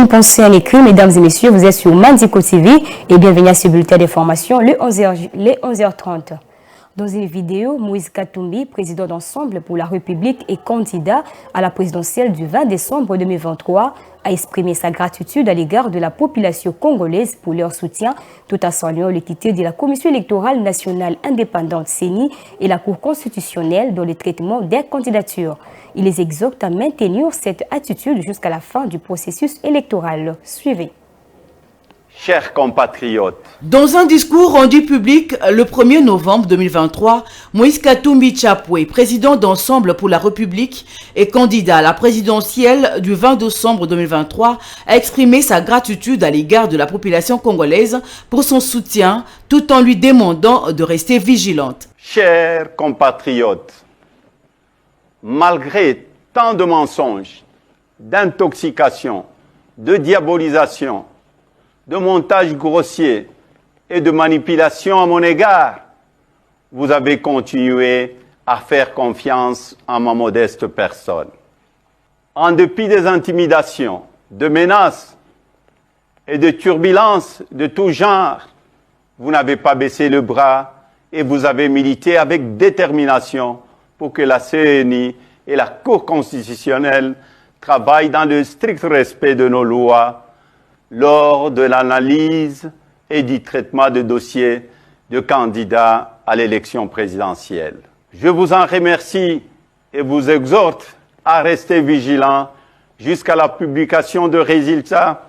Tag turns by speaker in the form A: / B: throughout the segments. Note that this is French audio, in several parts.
A: Une pensée en écrit, mesdames et messieurs, vous êtes sur Mandiko TV et bienvenue à ce bulletin d'information les 11h30. Dans une vidéo, Moïse Katumbi, président d'Ensemble pour la République et candidat à la présidentielle du 20 décembre 2023, a exprimé sa gratitude à l'égard de la population congolaise pour leur soutien, tout en saluant l'équité de la Commission électorale nationale indépendante CENI et la Cour constitutionnelle dans le traitement des candidatures. Il les exhorte à maintenir cette attitude jusqu'à la fin du processus électoral. Suivez.
B: Chers compatriotes,
C: dans un discours rendu public le 1er novembre 2023, Moïse Katumbi Tchapoué, président d'Ensemble pour la République et candidat à la présidentielle du 20 décembre 2023, a exprimé sa gratitude à l'égard de la population congolaise pour son soutien, tout en lui demandant de rester vigilante.
B: Chers compatriotes, malgré tant de mensonges, d'intoxication, de diabolisation, de montage grossier et de manipulation à mon égard, vous avez continué à faire confiance en ma modeste personne. En dépit des intimidations, de menaces et de turbulences de tout genre, vous n'avez pas baissé le bras et vous avez milité avec détermination pour que la CENI et la Cour constitutionnelle travaillent dans le strict respect de nos lois lors de l'analyse et du traitement de dossiers de candidats à l'élection présidentielle. Je vous en remercie et vous exhorte à rester vigilants jusqu'à la publication de résultats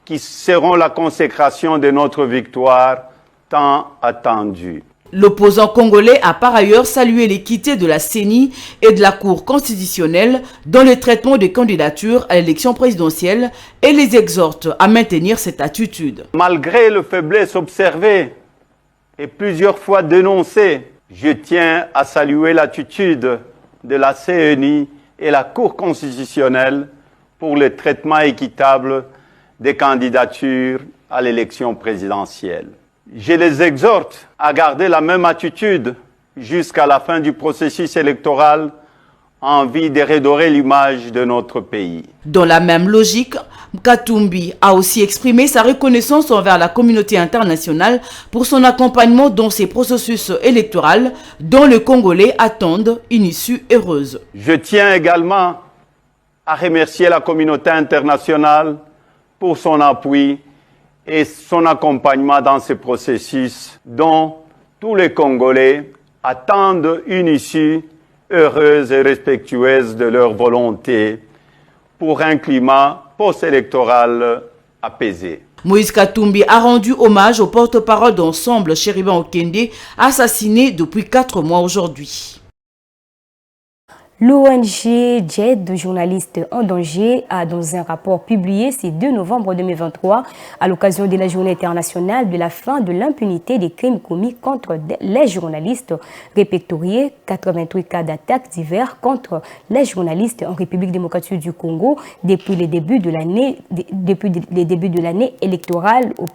B: qui seront la consécration de notre victoire tant attendue.
C: L'opposant congolais a par ailleurs salué l'équité de la CENI et de la Cour constitutionnelle dans le traitement des candidatures à l'élection présidentielle et les exhorte à maintenir cette attitude.
B: Malgré les faiblesses observées et plusieurs fois dénoncées, je tiens à saluer l'attitude de la CENI et la Cour constitutionnelle pour le traitement équitable des candidatures à l'élection présidentielle. Je les exhorte à garder la même attitude jusqu'à la fin du processus électoral en vue de redorer l'image de notre pays.
C: Dans la même logique, Katumbi a aussi exprimé sa reconnaissance envers la communauté internationale pour son accompagnement dans ces processus électoraux dont les Congolais attendent une issue heureuse.
B: Je tiens également à remercier la communauté internationale pour son appui et son accompagnement dans ce processus dont tous les Congolais attendent une issue heureuse et respectueuse de leur volonté pour un climat post-électoral apaisé.
C: Moïse Katumbi a rendu hommage au porte-parole d'Ensemble, Chériban Okende, assassiné depuis 4 mois aujourd'hui.
A: L'ONG JED, de journalistes en danger, a dans un rapport publié ce 2 novembre 2023 à l'occasion de la journée internationale de la fin de l'impunité des crimes commis contre les journalistes répertorié 88 cas d'attaques divers contre les journalistes en République démocratique du Congo depuis les débuts de l'année électorale au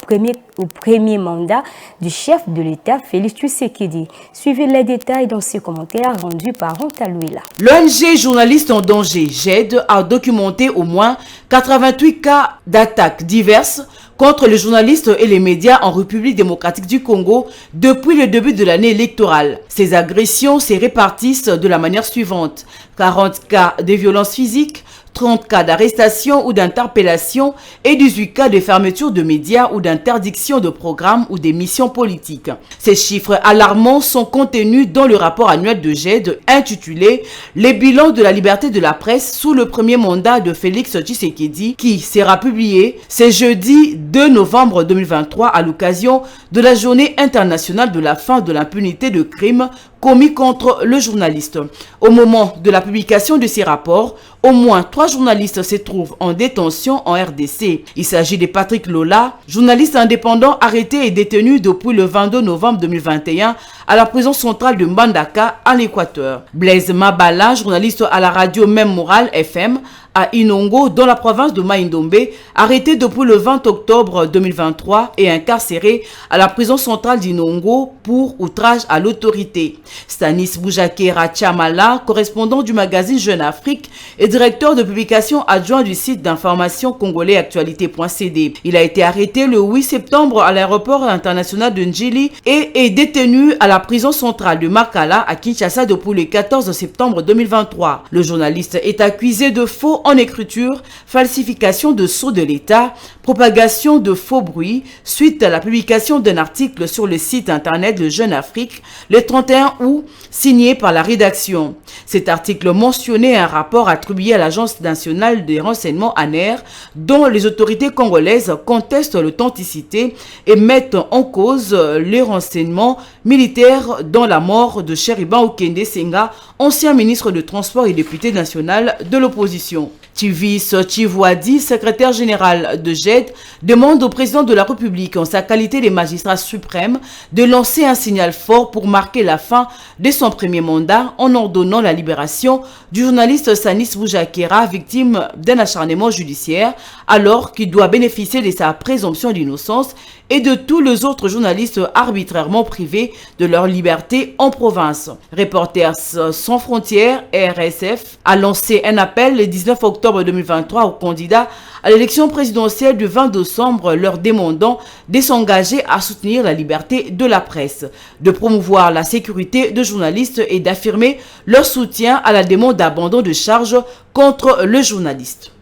A: premier mandat du chef de l'État Félix Tshisekedi. Suivez les détails dans ces commentaires rendus par Rontalouila.
C: L'ONG Journalistes en danger, JED, a documenté au moins 88 cas d'attaques diverses contre les journalistes et les médias en République démocratique du Congo depuis le début de l'année électorale. Ces agressions se répartissent de la manière suivante: 40 cas de violences physiques, 30 cas d'arrestation ou d'interpellation et 18 cas de fermeture de médias ou d'interdiction de programmes ou d'émissions politiques. Ces chiffres alarmants sont contenus dans le rapport annuel de JED intitulé « Les bilans de la liberté de la presse sous le premier mandat de Félix Tshisekedi » qui sera publié ce jeudi 2 novembre 2023 à l'occasion de la journée internationale de la fin de l'impunité de crimes commis contre le journaliste. Au moment de la publication de ces rapports, au moins 3 journalistes se trouvent en détention en RDC. Il s'agit de Patrick Lola, journaliste indépendant arrêté et détenu depuis le 22 novembre 2021 à la prison centrale de Mbandaka, en Équateur. Blaise Mabala, journaliste à la radio Même Morale FM, à Inongo, dans la province de Mai-Ndombe, arrêté depuis le 20 octobre 2023 et incarcéré à la prison centrale d'Inongo pour outrage à l'autorité. Stanis Boujakera Chamala, correspondant du magazine Jeune Afrique et directeur de publication adjoint du site d'information congolais actualité.cd. Il a été arrêté le 8 septembre à l'aéroport international de Njili et est détenu à la prison centrale de Makala à Kinshasa depuis le 14 septembre 2023. Le journaliste est accusé de faux en écriture, falsification de sceaux de l'État, propagation de faux bruits suite à la publication d'un article sur le site internet de Jeune Afrique le 31 août signé par la rédaction. Cet article mentionnait un rapport attribué à l'Agence nationale des renseignements ANER dont les autorités congolaises contestent l'authenticité et mettent en cause les renseignements militaires dans la mort de Cheriban Okende Senga, ancien ministre de Transport et député national de l'opposition. Tivis Chivouadi, secrétaire général de GED, demande au président de la République, en sa qualité de magistrat suprême, de lancer un signal fort pour marquer la fin de son premier mandat en ordonnant la libération du journaliste Stanis Boujakera, victime d'un acharnement judiciaire, alors qu'il doit bénéficier de sa présomption d'innocence et de tous les autres journalistes arbitrairement privés de leur liberté en province. Reporters sans frontières, RSF, a lancé un appel le 19 octobre 2023 aux candidats à l'élection présidentielle du 20 décembre, leur demandant de s'engager à soutenir la liberté de la presse, de promouvoir la sécurité des journalistes et d'affirmer leur soutien à la demande d'abandon de charges contre le journaliste.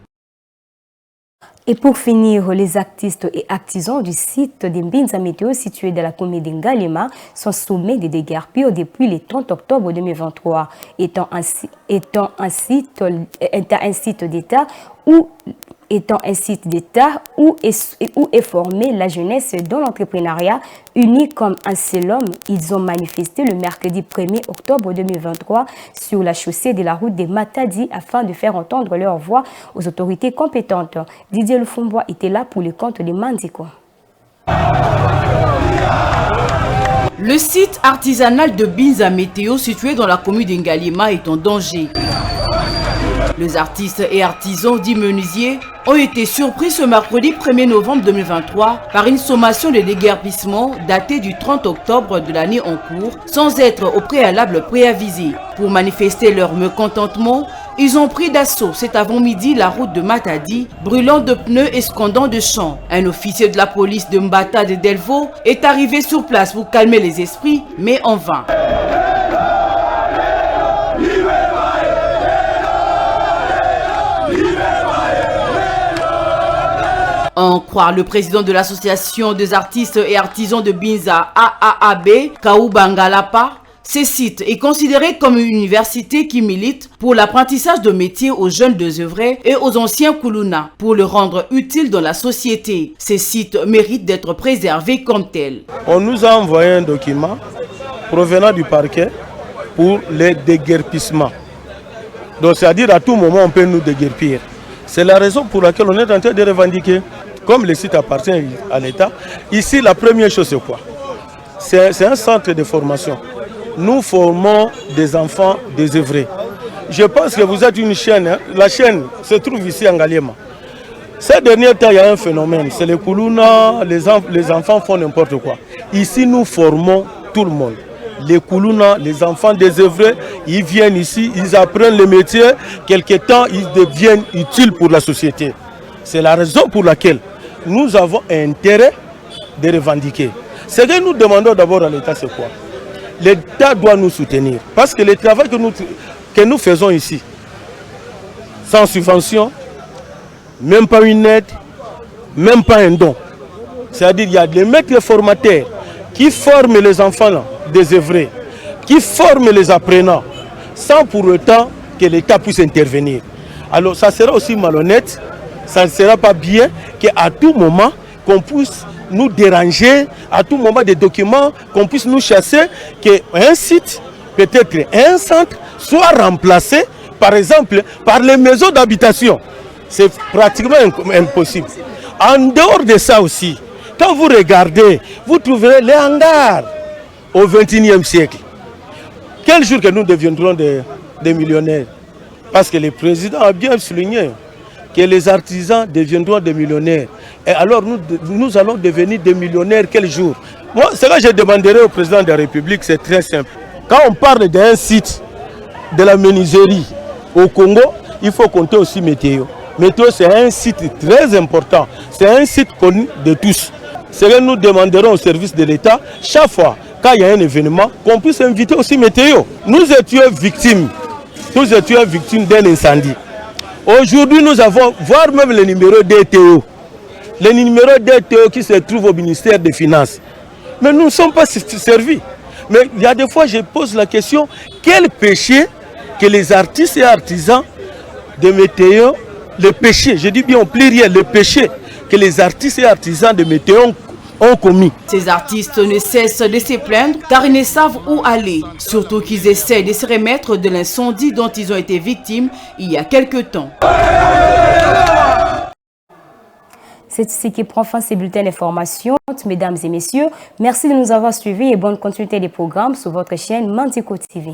A: Et pour finir, les artistes et artisans du site de Mbinza Météo situé dans la commune de Ngalema sont sommés de déguerpir depuis le 30 octobre 2023, étant un site d'État où est formée la jeunesse dans l'entrepreneuriat unis comme un seul homme. Ils ont manifesté le mercredi 1er octobre 2023 sur la chaussée de la route de Matadi afin de faire entendre leur voix aux autorités compétentes. Didier Lufumbois était là pour le compte de Mandiko.
C: Le site artisanal de Mbinza Météo situé dans la commune d'Ngalema est en danger. Les artistes et artisans dits menuisiers ont été surpris ce mercredi 1er novembre 2023 par une sommation de déguerpissement datée du 30 octobre de l'année en cours sans être au préalable préavisé. Pour manifester leur mécontentement, ils ont pris d'assaut cet avant-midi la route de Matadi, brûlant de pneus et scandant de chants. Un officier de la police de Mbata de Delvaux est arrivé sur place pour calmer les esprits, mais en vain. En croire le président de l'association des artistes et artisans de Mbinza AAAB, Kaoubangalapa, ce site est considéré comme une université qui milite pour l'apprentissage de métiers aux jeunes désœuvrés et aux anciens Kuluna pour le rendre utile dans la société. Ces sites méritent d'être préservés comme tels.
D: On nous a envoyé un document provenant du parquet pour les déguerpissements. Donc c'est-à-dire à tout moment on peut nous déguerpir. C'est la raison pour laquelle on est en train de revendiquer. Comme le site appartient à l'État, ici la première chose c'est quoi? C'est un centre de formation. Nous formons des enfants désœuvrés. Je pense que vous êtes une chaîne. Hein? La chaîne se trouve ici en Ngalema. Ces derniers temps, il y a un phénomène. C'est les Kuluna, les enfants font n'importe quoi. Ici, nous formons tout le monde. Les Kuluna, les enfants désœuvrés, ils viennent ici, ils apprennent le métier. Quelque temps, ils deviennent utiles pour la société. C'est la raison pour laquelle nous avons intérêt de revendiquer. Ce que nous demandons d'abord à l'État, c'est quoi? L'État doit nous soutenir. Parce que le travail que nous faisons ici, sans subvention, même pas une aide, même pas un don. C'est-à-dire qu'il y a des maîtres formateurs qui forment les enfants là, désœuvrés, qui forment les apprenants, sans pour autant que l'État puisse intervenir. Alors ça sera aussi malhonnête, ça ne sera pas bien qu'à tout moment, qu'on puisse nous déranger, à tout moment des documents, qu'on puisse nous chasser, qu'un site, peut-être un centre, soit remplacé, par exemple, par les maisons d'habitation. C'est pratiquement impossible. En dehors de ça aussi, quand vous regardez, vous trouverez les hangars au XXIe siècle. Quel jour que nous deviendrons des millionnaires? Parce que le président a bien souligné, que les artisans deviendront des millionnaires. Et alors nous allons devenir des millionnaires quel jour? Moi, ce que je demanderai au président de la République, c'est très simple. Quand on parle d'un site de la menuiserie au Congo, il faut compter aussi Météo. Météo, c'est un site très important. C'est un site connu de tous. Ce que nous demanderons au service de l'État, chaque fois qu'il y a un événement, qu'on puisse inviter aussi Météo. Nous étions victimes d'un incendie. Aujourd'hui, nous avons, voire même le numéro DTO. Le numéro DTO qui se trouve au ministère des Finances. Mais nous ne sommes pas servis. Mais il y a des fois, je pose la question, quel péché que les artistes et artisans de Météo, le péché, je dis bien au pluriel, le péché que les artistes et artisans de Météo ont commis.
C: Ces artistes ne cessent de se plaindre car ils ne savent où aller, surtout qu'ils essaient de se remettre de l'incendie dont ils ont été victimes il y a quelque temps.
A: C'est ici qui prend fin ces bulletins d'information. Mesdames et messieurs, merci de nous avoir suivis et bonne continuité des programmes sur votre chaîne Mandiko TV.